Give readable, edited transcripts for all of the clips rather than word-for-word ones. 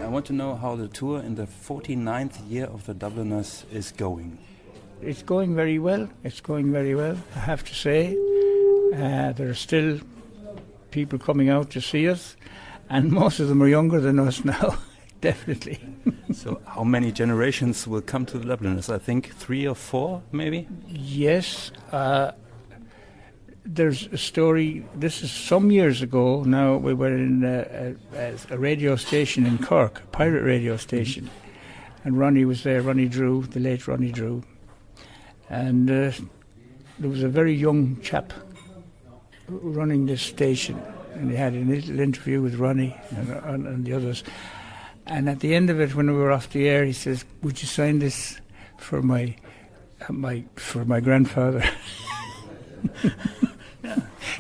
I want to know how the tour in the 49th year of the Dubliners is going. It's going very well. It's going very well, I have to say. There are still people coming out to see us, and most of them are younger than us now, definitely. So how many generations will come to the Dubliners? I think 3 or 4, maybe? Yes. There's a story, this is some years ago now, we were in a radio station in Cork, a pirate radio station, and Ronnie was there, Ronnie Drew, the late Ronnie Drew, and there was a very young chap running this station, and he had a little interview with Ronnie and the others, and at the end of it, when we were off the air, he says, "Would you sign this for my grandfather?"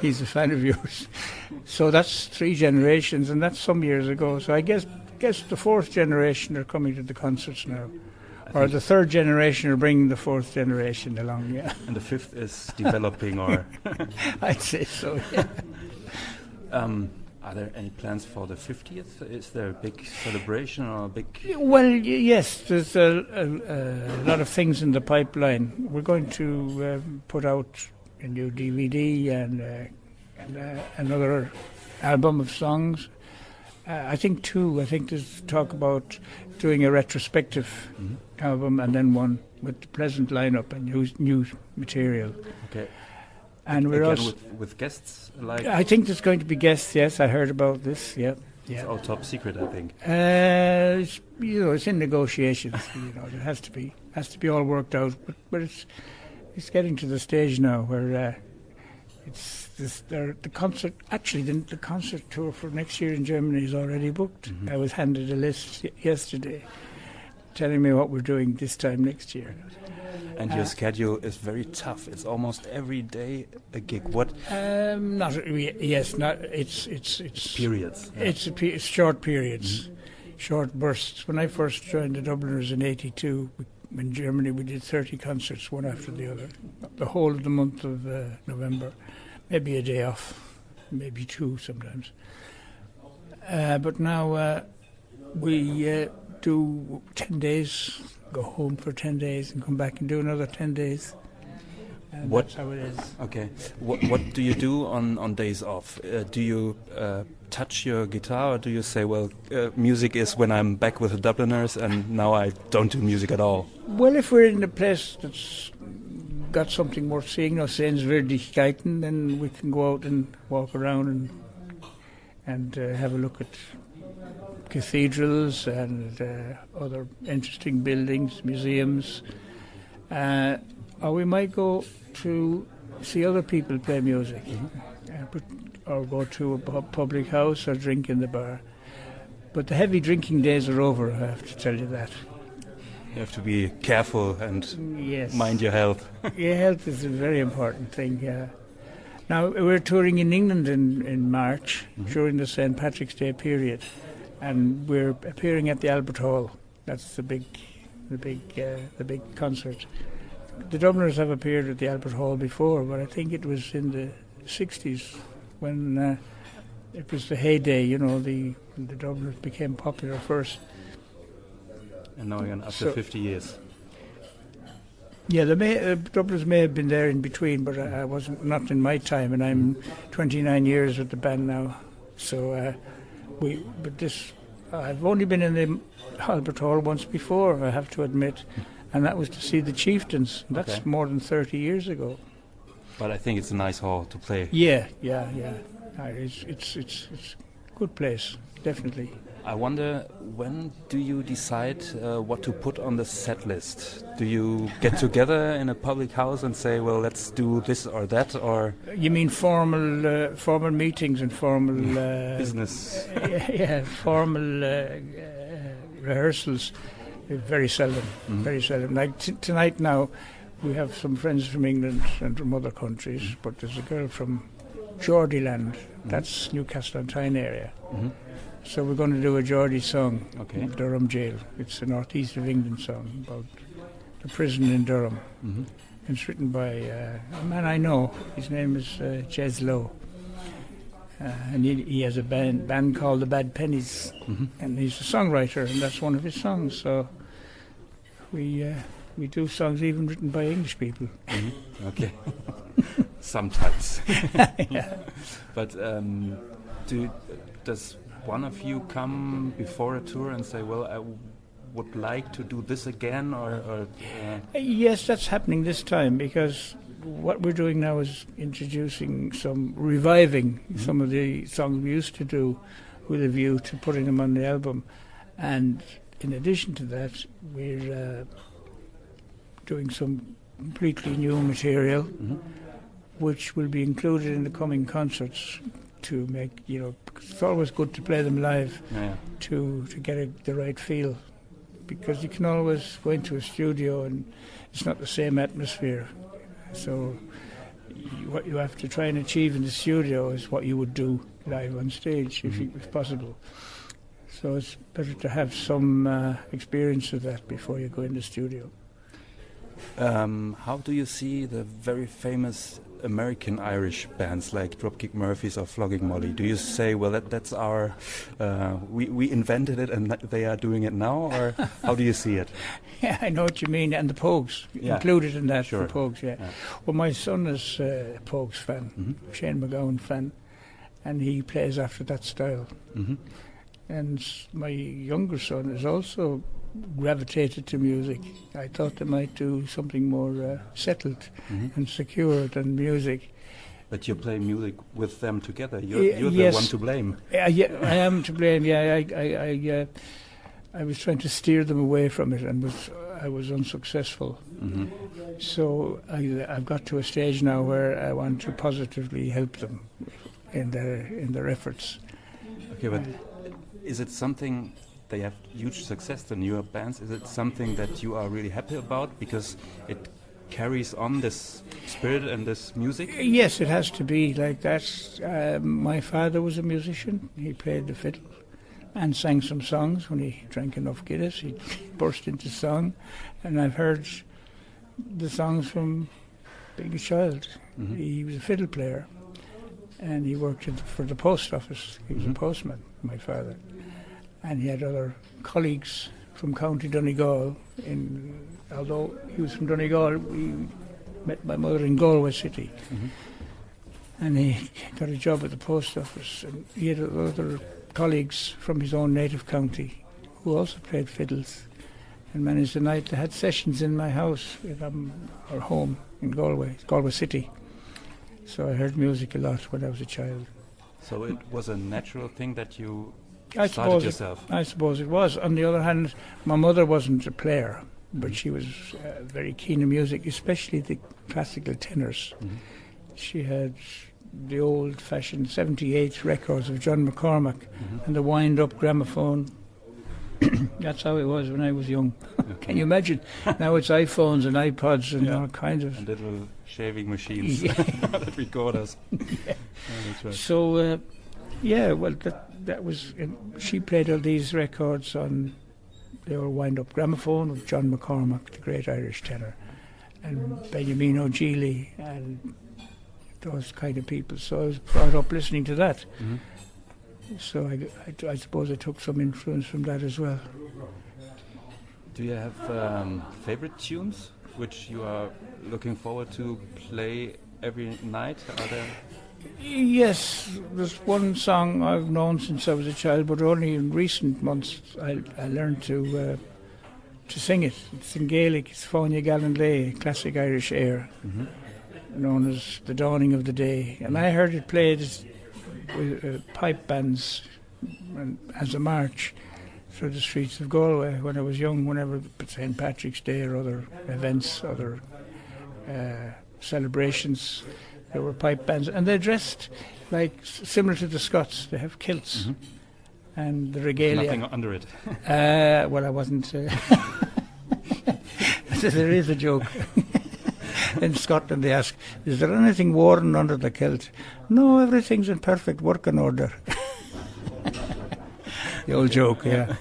He's a fan of yours. So that's 3 generations, and that's some years ago. So I guess the 4th generation are coming to the concerts now. Or the 3rd generation are bringing the 4th generation along, yeah. And the 5th is developing, or... I'd say so, yeah. Are there any plans for the 50th? Is there a big celebration or a big... Well, yes, there's a lot of things in the pipeline. We're going to put out a new DVD and another album of songs. I think 2. I think there's talk about doing a retrospective album and then one with the present lineup and new material. Okay. And we're again also with guests, like... I think there's going to be guests, yes, I heard about this, yeah. It's all top secret, I think. It's in negotiations, it has to be all worked out, but it's getting to the stage now where the concert. Actually, the concert tour for next year in Germany is already booked. I was handed a list yesterday, telling me what we're doing this time next year. And your schedule is very tough. It's almost every day a gig. What? Not yes, not it's periods. Yeah. It's short periods, short bursts. When I first joined the Dubliners in '82. In Germany, we did 30 concerts, one after the other, the whole of the month of November, maybe a day off, maybe 2 sometimes. But now we do 10 days, go home for 10 days and come back and do another 10 days. And that's how it is. Okay. What do you do on days off? Do you touch your guitar, or do you say, well, music is when I'm back with the Dubliners and now I don't do music at all? Well, if we're in a place that's got something worth seeing, sehenswürdigkeiten, then we can go out and walk around and have a look at cathedrals and other interesting buildings, museums. Or we might go to see other people play music, or go to a public house or drink in the bar. But the heavy drinking days are over, I have to tell you that. You have to be careful and mind your health. Yeah, health is a very important thing, yeah. Now, we're touring in England in March, during the St. Patrick's Day period, and we're appearing at the Albert Hall. That's the big concert. The Dubliners have appeared at the Albert Hall before, but I think it was in the 60s when it was the heyday, the Dubliners became popular first. And now again, after 50 years. Yeah, the Dubliners may have been there in between, but I wasn't, not in my time, and I'm 29 years with the band now. So I've only been in the Albert Hall once before, I have to admit. And that was to see the Chieftains. That's more than 30 years ago. But I think it's a nice hall to play. Yeah. It's a good place, definitely. I wonder, when do you decide what to put on the set list? Do you get together in a public house and say, well, let's do this or that, or? You mean formal meetings and formal business? Formal rehearsals. Very seldom, very seldom. Like tonight now, we have some friends from England and from other countries, but there's a girl from Geordieland, that's Newcastle-on-Tyne area. So we're going to do a Geordie song, Durham Jail. It's a northeast of England song about the prison in Durham. It's written by a man I know. His name is Jez Lowe. and he has a band called the Bad Pennies, and he's a songwriter, and that's one of his songs. So we do songs even written by English people. Okay. Sometimes. Yeah. But does one of you come before a tour and say, well, I would like to do this again, or Yes, that's happening this time, because what we're doing now is reviving some of the songs we used to do with a view to putting them on the album. And in addition to that, we're doing some completely new material, which will be included in the coming concerts to make, because it's always good to play them live to get the right feel, because you can always go into a studio and it's not the same atmosphere. So what you have to try and achieve in the studio is what you would do live on stage, if possible. So it's better to have some experience of that before you go in the studio. How do you see the very famous American-Irish bands like Dropkick Murphys or Flogging Molly? Do you say, well, that's our, we invented it and they are doing it now, or how do you see it? Yeah, I know what you mean, and the Pogues, included in that, sure. The Pogues, yeah. Well, my son is a Pogues fan, Shane McGowan fan, and he plays after that style. And my younger son is also gravitated to music. I thought they might do something more settled and secure than music. But you play music with them together. You're yes. the one to blame. Yeah, I am to blame. Yeah, I was trying to steer them away from it, and I was unsuccessful. So I've got to a stage now where I want to positively help them in their efforts. Okay, but is it something? They have huge success, the newer bands. Is it something that you are really happy about because it carries on this spirit and this music? Yes, it has to be like that. My father was a musician. He played the fiddle and sang some songs. When he drank enough Guinness, he burst into song. And I've heard the songs from being a child. He was a fiddle player, and he worked for the post office. He was a postman, my father. And he had other colleagues from County Donegal. Although he was from Donegal, we met my mother in Galway City. And he got a job at the post office. And he had other colleagues from his own native county who also played fiddles. And managed the night. They had sessions in my house, our home in Galway City. So I heard music a lot when I was a child. So it was a natural thing that you I suppose it was. On the other hand, my mother wasn't a player, but she was very keen on music, especially the classical tenors. She had the old-fashioned 78 records of John McCormack and the wind-up gramophone. That's how it was when I was young. Can you imagine? Now it's iPhones and iPods and all kinds of... And little shaving machines that record us. That's right. So, well, that was... she played all these records on the old wind-up gramophone of John McCormack, the great Irish tenor, and Benjamin O'Geely and those kind of people. So I was brought up listening to that. So I suppose I took some influence from that as well. Do you have favorite tunes which you are looking forward to play every night? Are there? Yes, there's one song I've known since I was a child, but only in recent months I learned to sing it. It's in Gaelic. It's Fáinne Gallen Lay, classic Irish air, known as The Dawning of the Day. And I heard it played with pipe bands and as a march through the streets of Galway when I was young, whenever St. Patrick's Day or other events, other celebrations, there were pipe bands. And they're dressed like similar to the Scots. They have kilts and the regalia. Nothing under it. Well, I wasn't... there is a joke. In Scotland they ask, is there anything worn under the kilt? No, everything's in perfect working order. The old joke, yeah.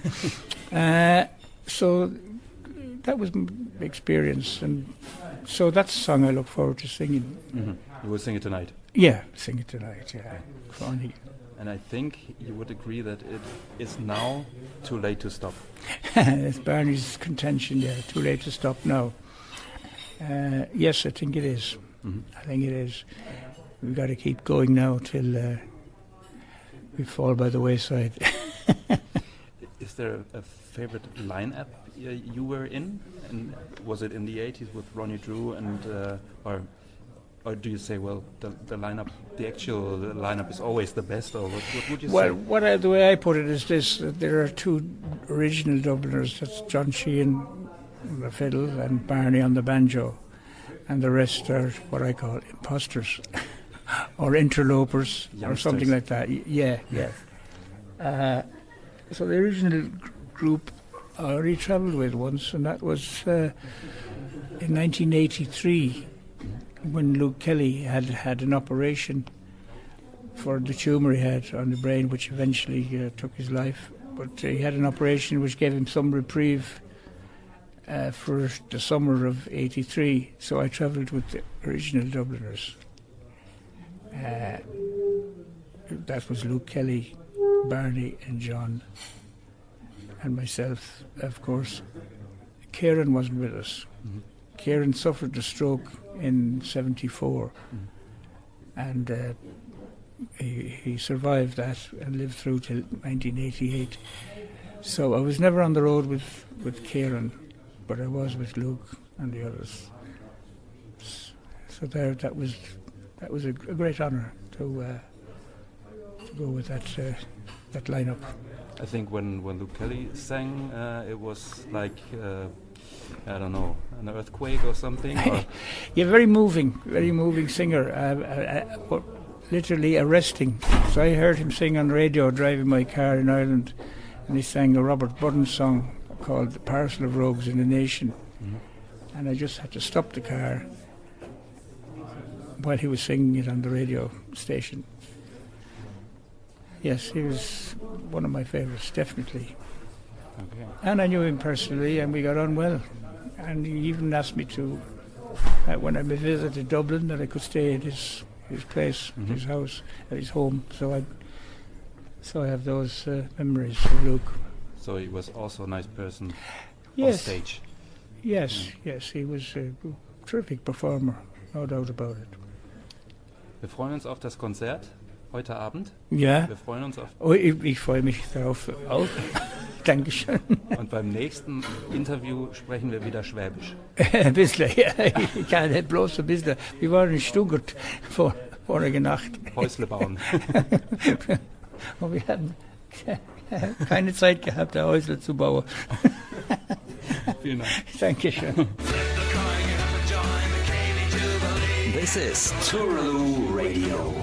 So that was my experience, and so that's a song I look forward to singing. You will sing it tonight? Yeah, sing it tonight, yeah. Funny. And I think you would agree that it is now too late to stop. It's Barney's contention, yeah, too late to stop now. Yes, I think it is. I think it is. We've got to keep going now till we fall by the wayside. Is there a favorite lineup you were in? And was it in the 80s with Ronnie Drew and or do you say, well, the lineup, the actual lineup is always the best, or what would you say? Well, the way I put it is this: that there are two original Dubliners. That's John Sheehan on the fiddle and Barney on the banjo, and the rest are what I call imposters or interlopers or something like that. Yeah. So the original group I already travelled with once, and that was in 1983. When Luke Kelly had an operation for the tumour he had on the brain, which eventually took his life. But he had an operation which gave him some reprieve for the summer of '83. So I travelled with the original Dubliners. That was Luke Kelly, Barney and John, and myself, of course. Kieran wasn't with us. Kieran suffered a stroke in '74, and he survived that and lived through till 1988. So I was never on the road with Kieran, but I was with Luke and the others. So that was a great honour to go with that lineup. I think when Luke Kelly sang, it was like. I don't know, an earthquake or something? Or Yeah, very moving singer, literally arresting. So I heard him sing on the radio driving my car in Ireland, and he sang a Robert Budden song called The Parcel of Rogues in the Nation. And I just had to stop the car while he was singing it on the radio station. Yes, he was one of my favourites, definitely. okay. And I knew him personally, and we got on well. And he even asked me to, when I visited Dublin, that I could stay at his place, his house, at his home. So I have those memories of Luke. So he was also a nice person Yes. on stage. Yes, he was a terrific performer, no doubt about it. Wir freuen uns auf das Konzert heute Abend. Ja. Wir freuen uns auf. Oh, ich freue mich darauf auch. Dankeschön. Und beim nächsten Interview sprechen wir wieder Schwäbisch. Ein bisschen, ja. Ich kann nicht bloß ein bisschen. Wir waren in Stuttgart vorige Nacht. Häusle bauen. Und wir haben keine Zeit gehabt, ein Häusle zu bauen. Vielen Dank. Dankeschön. This is Touraloo Radio.